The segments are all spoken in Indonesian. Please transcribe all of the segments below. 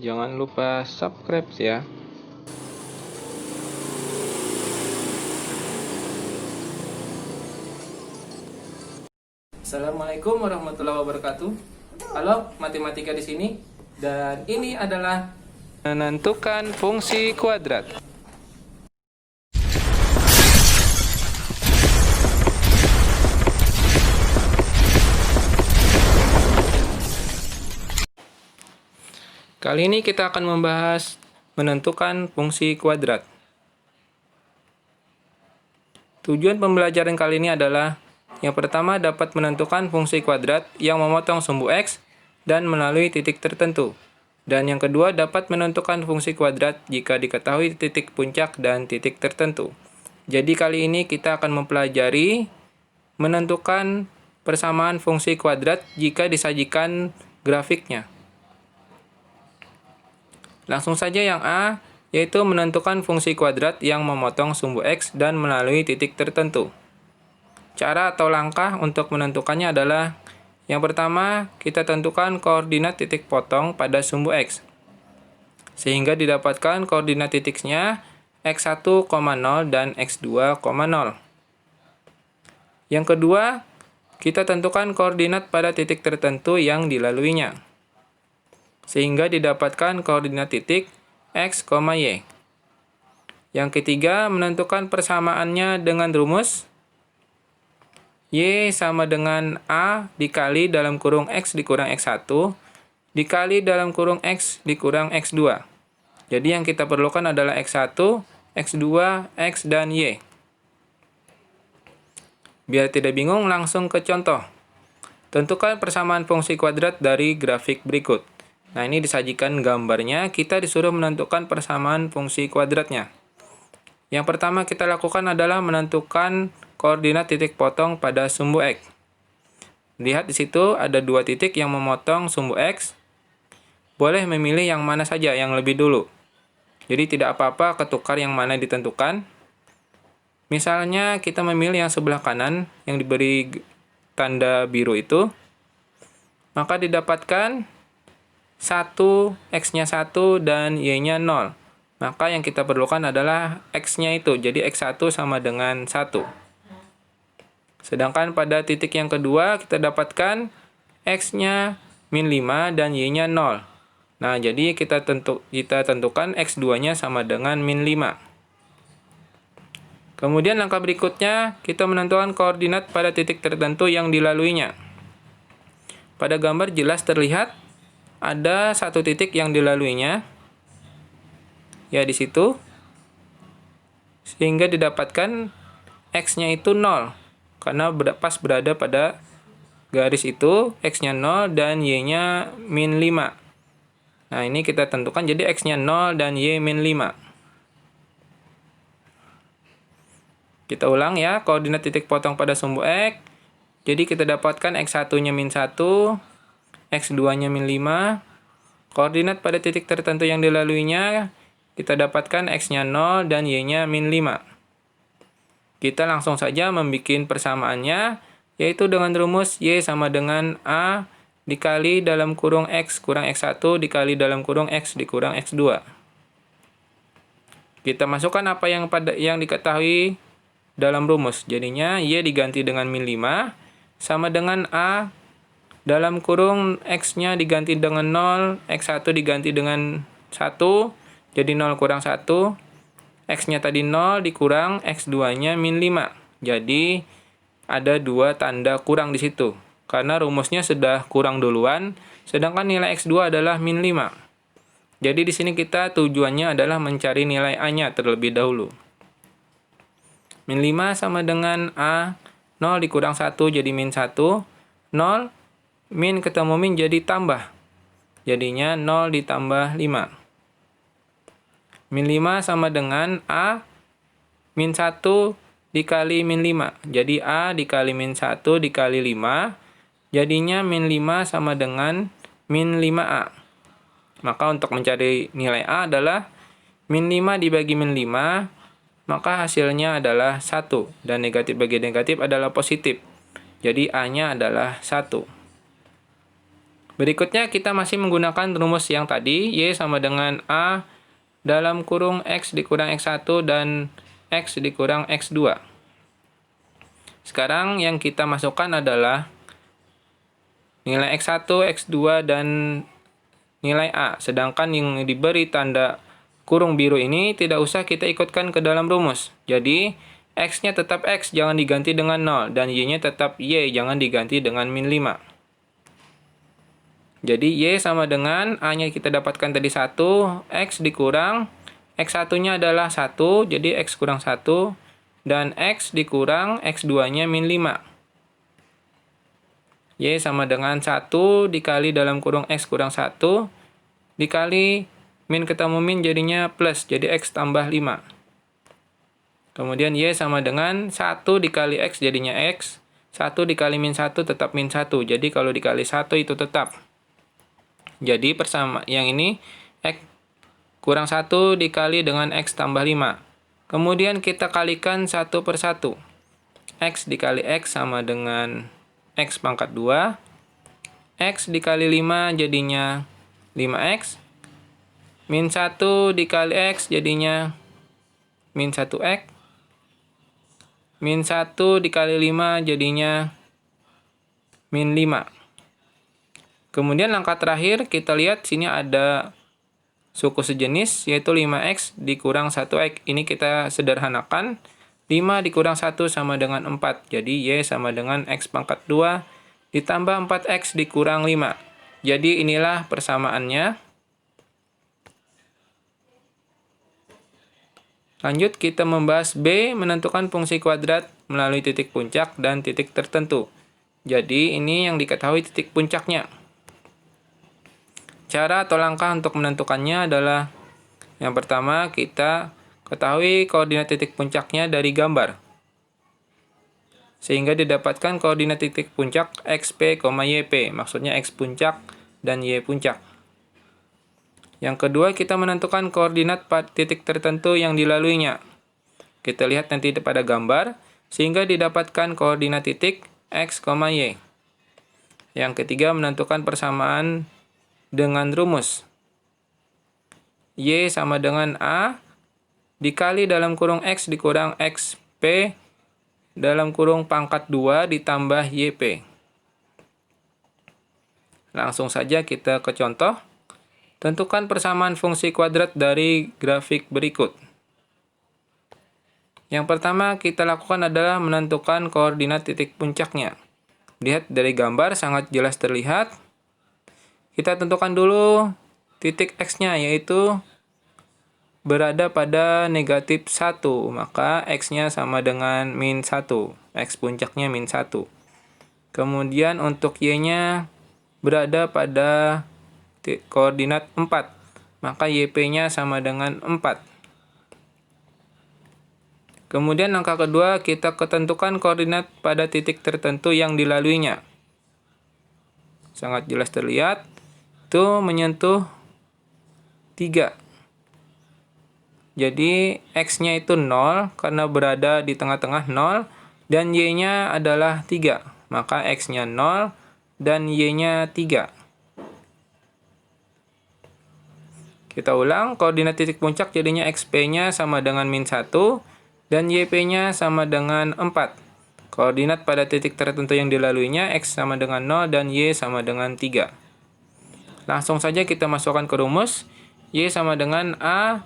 Jangan lupa subscribe ya. Assalamualaikum warahmatullahi wabarakatuh. Halo, matematika di sini. Dan ini adalah Menentukan fungsi kuadrat. Kali ini kita akan membahas menentukan fungsi kuadrat. Tujuan pembelajaran kali ini adalah yang pertama dapat menentukan fungsi kuadrat yang memotong sumbu X dan melalui titik tertentu. Dan yang kedua dapat menentukan fungsi kuadrat jika diketahui titik puncak dan titik tertentu. Jadi kali ini kita akan mempelajari menentukan persamaan fungsi kuadrat jika disajikan grafiknya. Langsung saja yang A, yaitu menentukan fungsi kuadrat yang memotong sumbu X dan melalui titik tertentu. Cara atau langkah untuk menentukannya adalah yang pertama, kita tentukan koordinat titik potong pada sumbu X. Sehingga didapatkan koordinat titiknya X1, 0 dan X2, 0. Yang kedua, kita tentukan koordinat pada titik tertentu yang dilaluinya. Sehingga didapatkan koordinat titik X, Y. Yang ketiga, menentukan persamaannya dengan rumus Y sama dengan A dikali dalam kurung X dikurang X1 dikali dalam kurung X dikurang X2. Jadi yang kita perlukan adalah X1, X2, X, dan Y. Biar tidak bingung, langsung ke contoh. Tentukan persamaan fungsi kuadrat dari grafik berikut. Nah, ini disajikan gambarnya, kita disuruh menentukan persamaan fungsi kuadratnya. Yang pertama kita lakukan adalah menentukan koordinat titik potong pada sumbu X. Lihat di situ ada dua titik yang memotong sumbu X. Boleh memilih yang mana saja yang lebih dulu. Jadi tidak apa-apa ketukar yang mana ditentukan. Misalnya kita memilih yang sebelah kanan yang diberi tanda biru itu. Maka didapatkan 1, X-nya 1 dan Y-nya 0. Maka yang kita perlukan adalah X-nya itu. Jadi X1 sama dengan 1. Sedangkan pada titik yang kedua kita dapatkan X-nya min 5 dan Y-nya 0. Nah, jadi kita tentukan X2-nya sama dengan min 5. Kemudian langkah berikutnya kita menentukan koordinat pada titik tertentu yang dilaluinya. Pada gambar jelas terlihat ada satu titik yang dilaluinya. Ya, di situ. Sehingga didapatkan X-nya itu 0. Karena pas berada pada garis itu, X-nya 0 dan Y-nya min 5. Nah, ini kita tentukan jadi X-nya 0 dan Y min 5. Kita ulang ya, koordinat titik potong pada sumbu X. Jadi kita dapatkan X1-nya min 1, X2-nya min 5. Koordinat pada titik tertentu yang dilaluinya, kita dapatkan X-nya 0 dan Y-nya min 5. Kita langsung saja membuat persamaannya, yaitu dengan rumus Y sama dengan A dikali dalam kurung X kurang X1 dikali dalam kurung X dikurang X2. Kita masukkan apa yang diketahui dalam rumus. Jadinya Y diganti dengan min 5 sama dengan A dalam kurung X-nya diganti dengan 0, X1 diganti dengan 1, jadi 0 kurang 1. X-nya tadi 0 dikurang X2-nya min 5. Jadi ada dua tanda kurang di situ. Karena rumusnya sudah kurang duluan, sedangkan nilai X2 adalah min 5. Jadi di sini kita tujuannya adalah mencari nilai A-nya terlebih dahulu. Min 5 sama dengan A, 0 dikurang 1 jadi min 1, 0, min ketemu min jadi tambah. Jadinya 0 ditambah 5. Min 5 sama dengan A, min 1 dikali min 5. Jadi A dikali min 1 dikali 5. Jadinya min 5 sama dengan min 5A. Maka untuk mencari nilai A adalah min 5 dibagi min 5, maka hasilnya adalah 1. Dan negatif bagi negatif adalah positif. Jadi A-nya adalah 1. Berikutnya kita masih menggunakan rumus yang tadi, Y sama dengan A dalam kurung X dikurang X1 dan X dikurang X2. Sekarang yang kita masukkan adalah nilai X1, X2, dan nilai A. Sedangkan yang diberi tanda kurung biru ini tidak usah kita ikutkan ke dalam rumus. Jadi, X-nya tetap X, jangan diganti dengan 0. Dan Y-nya tetap Y, jangan diganti dengan min 5. Jadi, Y sama dengan A-nya kita dapatkan tadi 1, X dikurang, X1-nya adalah 1, jadi X kurang 1, dan X dikurang X2-nya min 5. Y sama dengan 1 dikali dalam kurung X kurang 1, dikali min ketemu min jadinya plus, jadi X tambah 5. Kemudian Y sama dengan 1 dikali X jadinya X, 1 dikali min 1 tetap min 1, jadi kalau dikali 1 itu tetap. Jadi persama yang ini X kurang 1 dikali dengan X tambah 5. Kemudian kita kalikan 1 per 1. X dikali X sama dengan X pangkat 2. X dikali 5 jadinya 5X. Min 1 dikali X jadinya min 1X. Min 1 dikali 5 jadinya min 5. Kemudian langkah terakhir kita lihat sini ada suku sejenis yaitu 5X dikurang 1X. Ini kita sederhanakan. 5 dikurang 1 sama dengan 4. Jadi Y sama dengan X pangkat 2 ditambah 4X dikurang 5. Jadi inilah persamaannya. Lanjut kita membahas B, menentukan fungsi kuadrat melalui titik puncak dan titik tertentu. Jadi ini yang diketahui titik puncaknya. Cara atau langkah untuk menentukannya adalah yang pertama kita ketahui koordinat titik puncaknya dari gambar. Sehingga didapatkan koordinat titik puncak XP, YP, maksudnya X puncak dan Y puncak. Yang kedua kita menentukan koordinat titik tertentu yang dilaluinya. Kita lihat nanti pada gambar, sehingga didapatkan koordinat titik X, Y. Yang ketiga menentukan persamaan dengan rumus Y sama dengan A dikali dalam kurung X dikurang XP dalam kurung pangkat 2 ditambah YP. Langsung saja kita ke contoh. Tentukan persamaan fungsi kuadrat dari grafik berikut. Yang pertama kita lakukan adalah menentukan koordinat titik puncaknya. Lihat dari gambar sangat jelas terlihat. Kita tentukan dulu titik X-nya, yaitu berada pada negatif 1. Maka X-nya sama dengan min 1. X puncaknya min 1. Kemudian untuk Y-nya berada pada koordinat 4. Maka YP-nya sama dengan 4. Kemudian langkah kedua kita ketentukan koordinat pada titik tertentu yang dilaluinya. Sangat jelas terlihat. Itu menyentuh 3. Jadi X-nya itu 0 karena berada di tengah-tengah 0 dan Y-nya adalah 3. Maka X-nya 0 dan Y-nya 3. Kita ulang, koordinat titik puncak jadinya XP-nya sama dengan min 1 dan YP-nya sama dengan 4. Koordinat pada titik tertentu yang dilaluinya X sama dengan 0 dan Y sama dengan 3. Langsung saja kita masukkan ke rumus. Y sama dengan A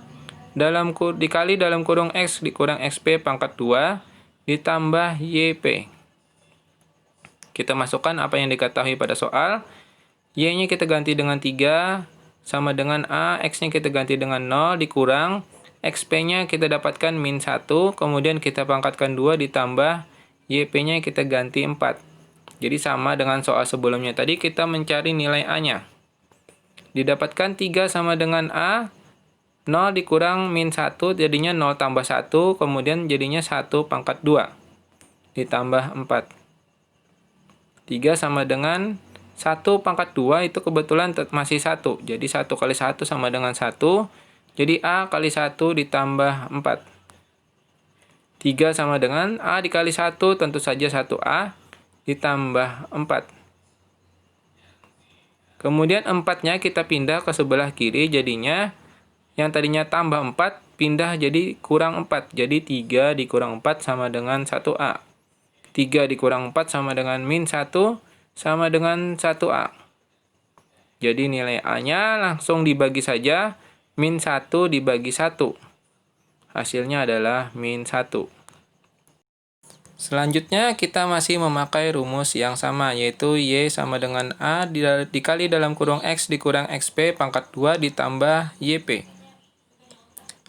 dikali dalam kurung X dikurang XP pangkat 2 ditambah YP. Kita masukkan apa yang diketahui pada soal. Y-nya kita ganti dengan 3 sama dengan A. X-nya kita ganti dengan 0 dikurang. XP-nya kita dapatkan min 1. Kemudian kita pangkatkan 2 ditambah YP-nya kita ganti 4. Jadi sama dengan soal sebelumnya tadi kita mencari nilai A-nya. Didapatkan 3 sama dengan A, 0 dikurang min 1, jadinya 0 tambah 1, kemudian jadinya 1 pangkat 2, ditambah 4. 3 sama dengan 1 pangkat 2, itu kebetulan masih 1, jadi 1 kali 1 sama dengan 1, jadi A kali 1 ditambah 4. 3 sama dengan A dikali 1, tentu saja 1A, ditambah 4. Kemudian 4-nya kita pindah ke sebelah kiri, jadinya yang tadinya tambah 4 pindah jadi kurang 4. Jadi 3 dikurang 4 sama dengan 1A. 3 dikurang 4 sama dengan min 1 sama dengan 1A. Jadi nilai A-nya langsung dibagi saja, min 1 dibagi 1. Hasilnya adalah min 1. Selanjutnya kita masih memakai rumus yang sama, yaitu Y sama dengan A dikali dalam kurung X dikurang XP pangkat 2 ditambah YP.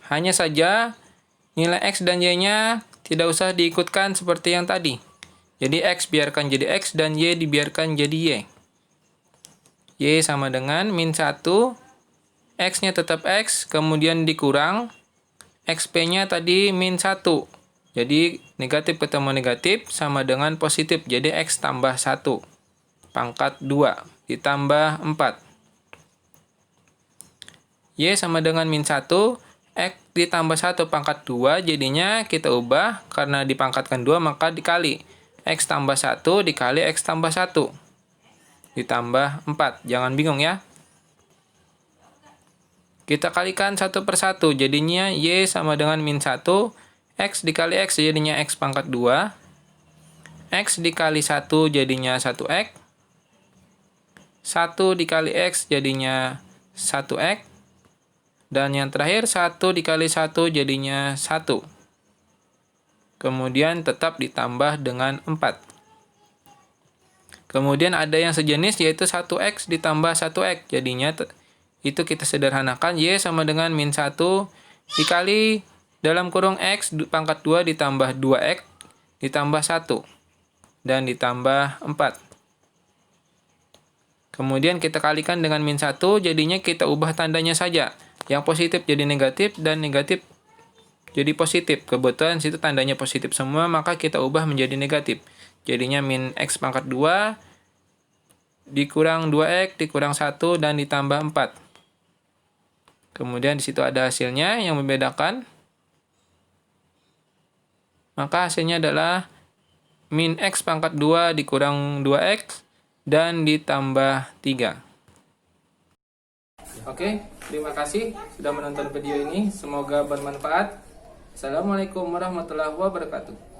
Hanya saja nilai X dan Y-nya tidak usah diikutkan seperti yang tadi. Jadi X biarkan jadi X dan Y dibiarkan jadi Y. Y sama dengan min 1, X-nya tetap X, kemudian dikurang, XP-nya tadi min 1. Jadi negatif ketemu negatif sama dengan positif. Jadi X tambah 1 pangkat 2 ditambah 4. Y sama dengan min 1. X ditambah 1 pangkat 2. Jadinya kita ubah. Karena dipangkatkan 2 maka dikali. X tambah 1 dikali X tambah 1. Ditambah 4. Jangan bingung ya. Kita kalikan satu per satu. Jadinya Y sama dengan min 1. X dikali X jadinya X pangkat 2. X dikali 1 jadinya 1X. 1 dikali X jadinya 1X. Dan yang terakhir 1 dikali 1 jadinya 1. Kemudian tetap ditambah dengan 4. Kemudian ada yang sejenis yaitu 1X ditambah 1X. Jadinya itu kita sederhanakan. Y sama dengan min 1 dikali dalam kurung X pangkat 2 ditambah 2X ditambah 1 dan ditambah 4. Kemudian kita kalikan dengan min 1, jadinya kita ubah tandanya saja. Yang positif jadi negatif dan negatif jadi positif. Kebetulan situ tandanya positif semua, maka kita ubah menjadi negatif. Jadinya min X pangkat 2 dikurang 2X dikurang 1 dan ditambah 4. Kemudian di situ ada hasilnya yang membedakan. Maka hasilnya adalah min X pangkat 2 dikurang 2X dan ditambah 3. Oke, terima kasih sudah menonton video ini. Semoga bermanfaat. Assalamualaikum warahmatullahi wabarakatuh.